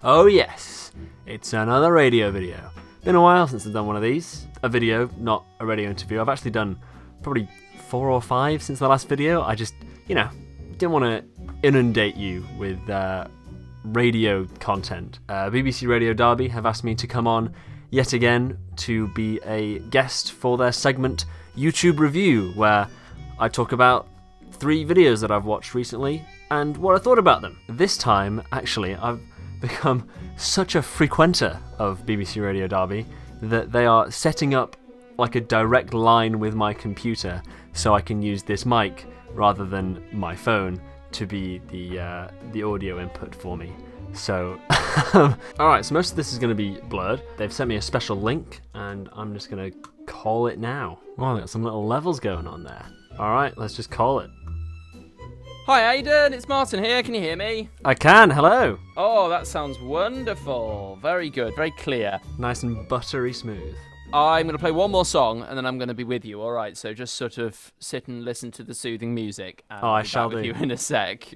Oh yes, it's another radio video. Been a while since I've done one of these. A video, not a radio interview. I've actually done probably 4 or 5 since the last video. I just, didn't want to inundate you with radio content. BBC Radio Derby have asked me to come on yet again to be a guest for their segment YouTube Review, where I talk about 3 videos that I've watched recently and what I thought about them. This time, actually, I've become such a frequenter of BBC Radio Derby that they are setting up like a direct line with my computer so I can use this mic rather than my phone to be the audio input for me. So, alright, so most of this is going to be blurred. They've sent me a special link and I'm just going to call it now. Wow, got some little levels going on there. Alright, let's just call it. Hi Aidan, it's Martin here, can you hear me? I can, hello. Oh, that sounds wonderful. Very good, very clear. Nice and buttery smooth. I'm going to play one more song and then I'm going to be with you, alright? So just sort of sit and listen to the soothing music. And I shall be back with do. you in a sec.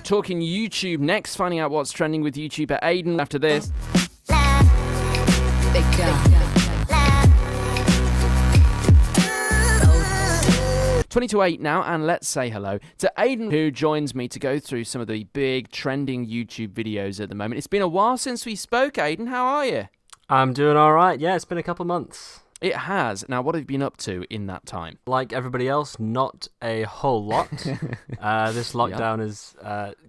Talking YouTube next, finding out what's trending with YouTuber Aidan after this. 20 to 8 now, and let's say hello to Aidan, who joins me to go through some of the big trending YouTube videos at the moment. It's been a while since we spoke, Aidan. How are you? I'm doing alright, yeah, it's been a couple months. It has. Now, what have you been up to in that time? Like everybody else, not a whole lot. This lockdown has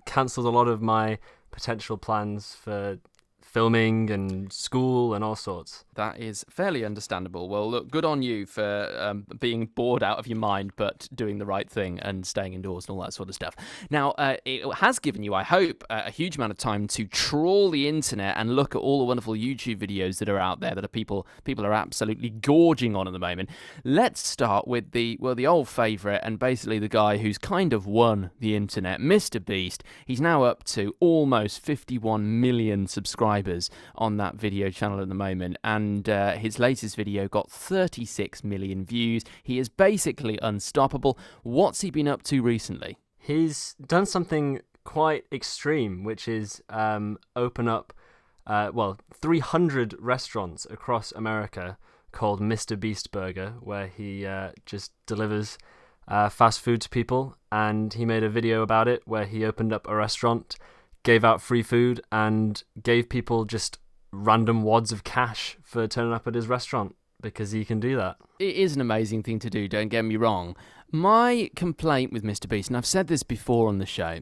cancelled a lot of my potential plans for filming and school and all sorts. That is fairly understandable. Well, look, good on you for being bored out of your mind, but doing the right thing and staying indoors and all that sort of stuff. Now, it has given you, I hope, a huge amount of time to trawl the internet and look at all the wonderful YouTube videos that are out there that are people are absolutely gorging on at the moment. Let's start with the old favourite and basically the guy who's kind of won the internet, Mr. Beast. He's now up to almost 51 million subscribers on that video channel at the moment, and his latest video got 36 million views. He is basically unstoppable. What's he been up to recently? He's done something quite extreme, which is open up 300 restaurants across America called Mr. Beast Burger, where he just delivers fast food to people, and he made a video about it where he opened up a restaurant, gave out free food, and gave people just random wads of cash for turning up at his restaurant, because he can do that. It is an amazing thing to do, don't get me wrong. My complaint with Mr. Beast, and I've said this before on the show,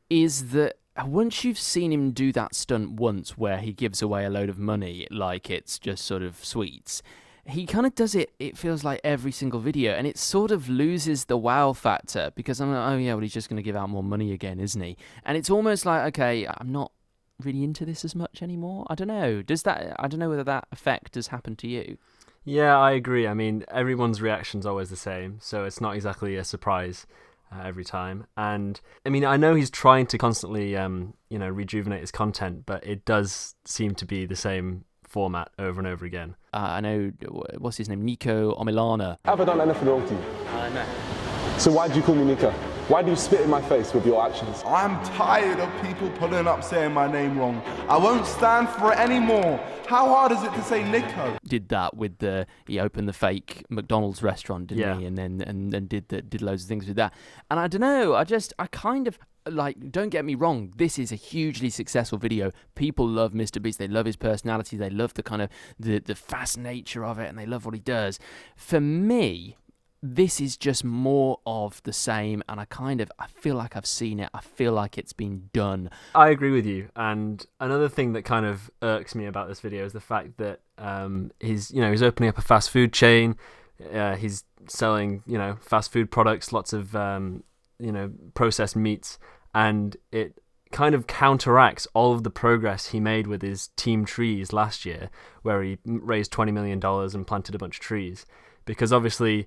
is that once you've seen him do that stunt once where he gives away a load of money like it's just sort of sweets, he kind of does it feels like every single video, and it sort of loses the wow factor, because I'm like, oh yeah, well, he's just going to give out more money again, isn't he? And it's almost like, okay, I'm not really into this as much anymore. I don't know. I don't know whether that effect has happened to you. Yeah, I agree. I mean, everyone's reaction's always the same, so it's not exactly a surprise every time. And I mean, I know he's trying to constantly, rejuvenate his content, but it does seem to be the same format over and over again. I know, what's his name? Nico Omilana. Have I done anything wrong to you? No. So why do you call me Nico? Why do you spit in my face with your actions? I'm tired of people pulling up saying my name wrong. I won't stand for it anymore. How hard is it to say Nico? Did that with he opened the fake McDonald's restaurant, didn't he? And then did loads of things with that. And I don't know, I kind of, like, don't get me wrong, this is a hugely successful video. People love Mr. Beast. They love his personality. They love the kind of the fast nature of it, and they love what he does. For me, this is just more of the same, and I feel like I've seen it. I feel like it's been done. I agree with you. And another thing that kind of irks me about this video is the fact that he's opening up a fast food chain. He's selling, fast food products, lots of processed meats, and it kind of counteracts all of the progress he made with his Team Trees last year, where he raised $20 million and planted a bunch of trees. Because obviously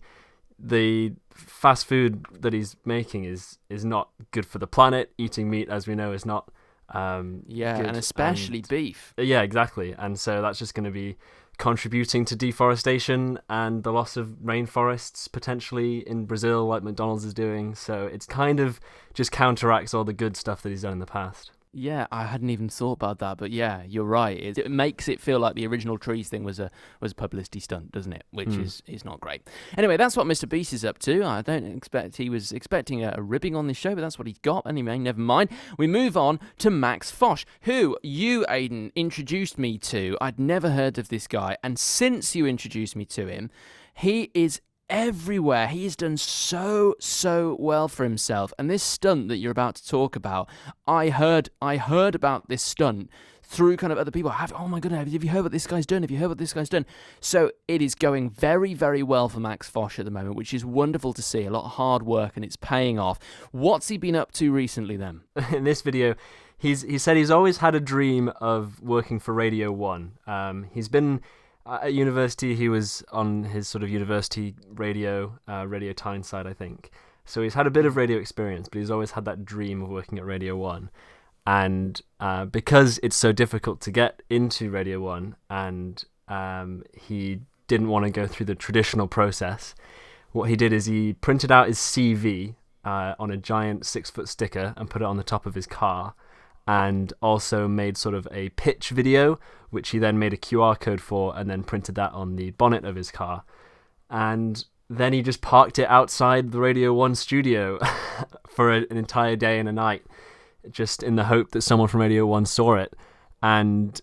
the fast food that he's making is not good for the planet. Eating meat, as we know, is not good, and especially beef. Yeah, exactly. And so that's just going to be contributing to deforestation and the loss of rainforests potentially in Brazil, like McDonald's is doing. So it's kind of just counteracts all the good stuff that he's done in the past. Yeah, I hadn't even thought about that, but yeah, you're right. It makes it feel like the original trees thing was a publicity stunt, doesn't it? Which is not great. Anyway, that's what Mr. Beast is up to. I don't expect he was expecting a ribbing on this show, but that's what he's got. Anyway, never mind. We move on to Max Fosh, who you, Aidan, introduced me to. I'd never heard of this guy, and since you introduced me to him, he is everywhere. He has done so well for himself, and this stunt that you're about to talk about, I heard about this stunt through kind of other people. Oh my goodness, have you heard what this guy's done? Have you heard what this guy's done? So it is going very, very well for Max Fosh at the moment, which is wonderful to see. A lot of hard work, and it's paying off. What's he been up to recently then? In this video, he said he's always had a dream of working for Radio 1. He's been at university. He was on his sort of university radio, Radio Tyneside, I think. So he's had a bit of radio experience, but he's always had that dream of working at Radio 1. And because it's so difficult to get into Radio 1, and he didn't want to go through the traditional process, what he did is he printed out his CV on a giant 6-foot sticker and put it on the top of his car, and also made sort of a pitch video, which he then made a QR code for and then printed that on the bonnet of his car. And then he just parked it outside the Radio 1 studio for an entire day and a night, just in the hope that someone from Radio 1 saw it. And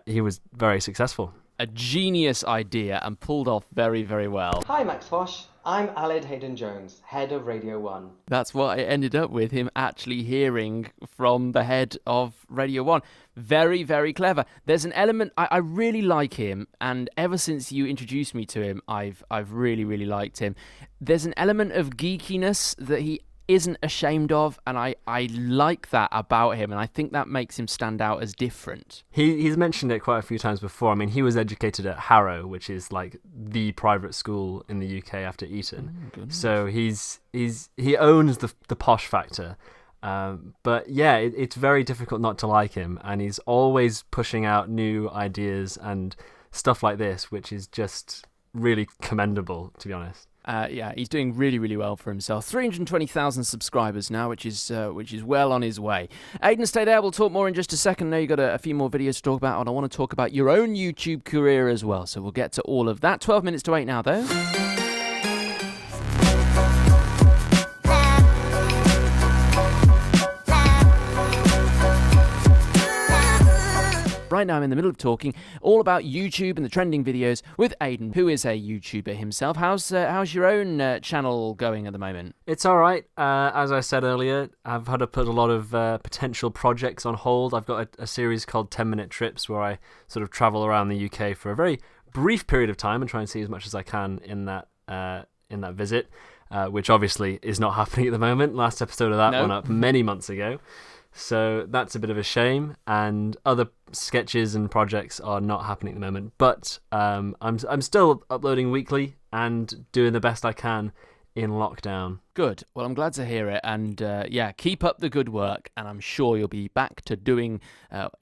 he was very successful. A genius idea and pulled off very, very well. Hi Max Fosh, I'm Aled Hayden-Jones, head of Radio 1. That's what it ended up with, him actually hearing from the head of Radio 1. Very, very clever. There's an element, I really like him, and ever since you introduced me to him, I've really, really liked him. There's an element of geekiness that he isn't ashamed of, and I like that about him, and I think that makes him stand out as different. He's mentioned it quite a few times before. I mean, he was educated at Harrow, which is like the private school in the UK after Eton. So he owns the posh factor. But yeah, it's very difficult not to like him, and he's always pushing out new ideas and stuff like this, which is just really commendable, to be honest. Yeah, he's doing really, really well for himself. 320,000 subscribers now, which is well on his way. Aidan, stay there. We'll talk more in just a second. Now you've got a few more videos to talk about, and I want to talk about your own YouTube career as well. So we'll get to all of that. 12 minutes to 8 now, though. Right now I'm in the middle of talking all about YouTube and the trending videos with Aidan, who is a YouTuber himself. How's your own channel going at the moment? It's all right. As I said earlier, I've had to put a lot of potential projects on hold. I've got a series called 10-Minute Trips where I sort of travel around the UK for a very brief period of time and try and see as much as I can in that visit, which obviously is not happening at the moment. Last episode of that went up many months ago. So that's a bit of a shame, and other sketches and projects are not happening at the moment. But I'm still uploading weekly and doing the best I can in lockdown. Good. Well, I'm glad to hear it, and yeah, keep up the good work, and I'm sure you'll be back to doing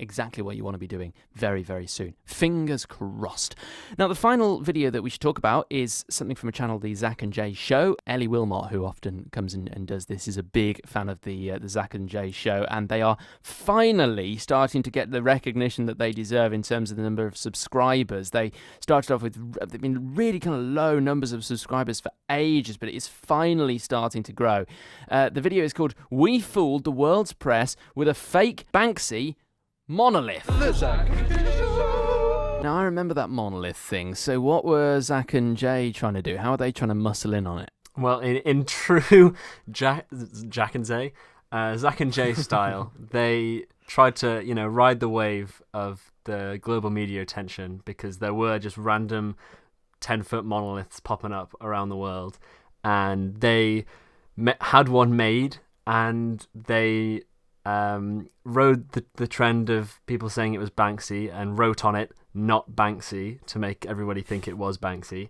exactly what you want to be doing very, very soon. Fingers crossed. Now, the final video that we should talk about is something from a channel, the Zach and Jay Show. Ellie Wilmot, who often comes in and does this, is a big fan of the Zach and Jay Show, and they are finally starting to get the recognition that they deserve in terms of the number of subscribers. They started off with, they've been really kind of low numbers of subscribers for ages, but it is finally starting to grow. The video is called "We Fooled the World's Press with a Fake Banksy Monolith." Now, I remember that monolith thing. So what were Zach and Jay trying to do? How are they trying to muscle in on it? Well, in true Zach and Jay style, they tried to, ride the wave of the global media attention, because there were just random 10-foot monoliths popping up around the world. And they had one made, and they rode the trend of people saying it was Banksy and wrote on it, "Not Banksy," to make everybody think it was Banksy.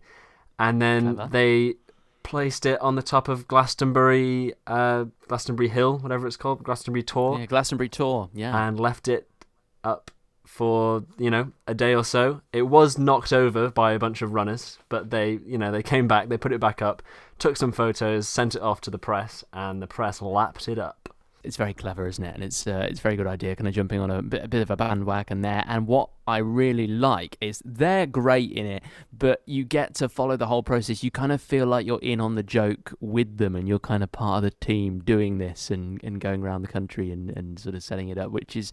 And then they placed it on the top of Glastonbury Hill, whatever it's called, Glastonbury Tor. Yeah, Glastonbury Tor, yeah. And left it up for, a day or so. It was knocked over by a bunch of runners, but they came back, they put it back up, took some photos, sent it off to the press, and the press lapped it up. It's very clever, isn't it? And it's a very good idea, kind of jumping on a bit of a bandwagon there. And what I really like is they're great in it, but you get to follow the whole process. You kind of feel like you're in on the joke with them, and you're kind of part of the team doing this and going around the country and sort of setting it up, which is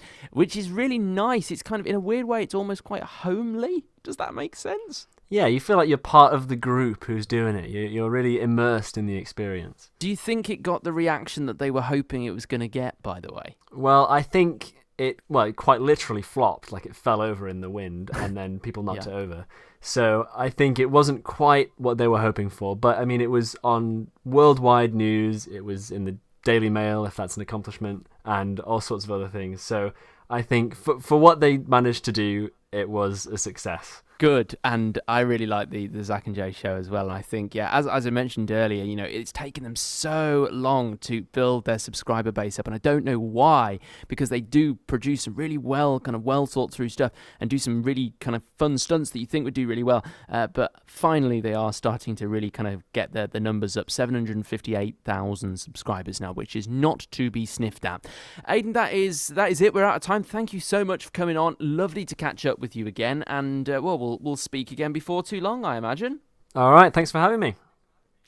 really nice. It's kind of, in a weird way, it's almost quite homely. Does that make sense? Yeah, you feel like you're part of the group who's doing it. You're really immersed in the experience. Do you think it got the reaction that they were hoping it was going to get, by the way? Well, I think it quite literally flopped, like it fell over in the wind, and then people knocked it over. So I think it wasn't quite what they were hoping for. But, I mean, it was on worldwide news. It was in the Daily Mail, if that's an accomplishment, and all sorts of other things. So I think for what they managed to do, it was a success. Good, and I really like the Zach and Jay show as well. And I think, as I mentioned earlier, it's taken them so long to build their subscriber base up, and I don't know why, because they do produce some really well thought through stuff and do some really kind of fun stunts that you think would do really well. But finally, they are starting to really kind of get the numbers up. 758,000 subscribers now, which is not to be sniffed at. Aidan, that is it. We're out of time. Thank you so much for coming on. Lovely to catch up with you again, and we'll speak again before too long, I imagine. All right, thanks for having me.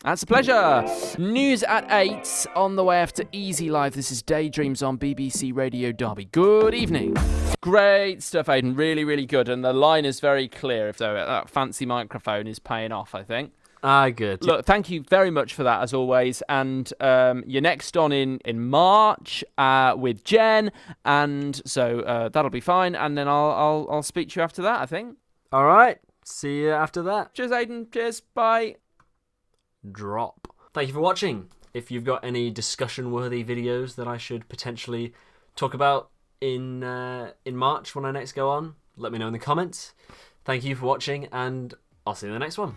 That's a pleasure. News at 8 on the way after Easy Live. This is Daydreams on BBC Radio Derby. Good evening. Great stuff, Aidan. Really, really good. And the line is very clear. So that fancy microphone is paying off, I think. Good. Look, thank you very much for that, as always. And you're next on in March with Jen. And so that'll be fine. And then I'll speak to you after that, I think. All right. See you after that. Cheers, Aidan. Cheers. Bye. Drop. Thank you for watching. If you've got any discussion-worthy videos that I should potentially talk about in March when I next go on, let me know in the comments. Thank you for watching, and I'll see you in the next one.